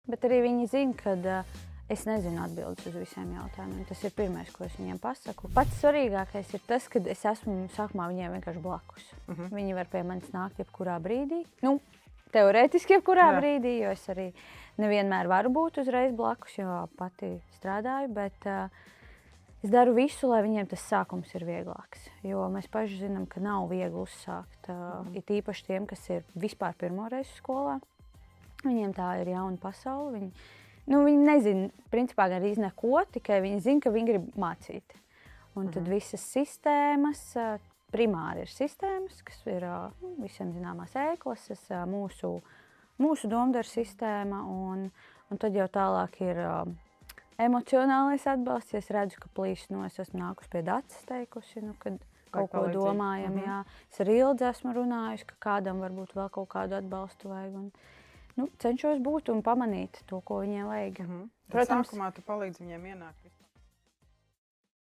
bet arī viņi zina, ka es nezinu atbildes uz visiem jautājumiem. Tas ir pirmais, ko es viņiem pasaku. Pats svarīgākais ir tas, ka es esmu sākumā viņiem vienkārši blakus. Viņi var pie manis nākt jebkurā brīdī. Nu, teorētiski jebkurā brīdī, jo es arī nevienmēr varu būt uzreiz blakus, jo pati strādāju, bet es daru visu, lai viņiem tas sākums ir vieglāks. Jo mēs paši zinām, ka nav viegli uzsākt. It īpaši tiem, kas ir vispār pirmo reizi skolā. Viņiem tā ir jauna pasaule. Viņi nezina, principā gandrīz neko, tikai viņi zina, ka viņi grib mācīt. Un tad visas sistēmas, primāri ir sistēmas, kas ir visiem zināmās E-klases, mūsu domdaru sistēma, un tad jau tālāk ir emocionālais atbalsts. Ja es redzu, ka plīst es esmu nākusi pie Dacas teikusi, kad kaut ko domājam. Jā. Es ar Ildi esmu runājusi, ka kādam varbūt vēl kaut kādu atbalstu vajag. Cenšos būt un pamanīt to, ko viņiem vajag. Protams, sākumā tu palīdzi viņiem ienākt.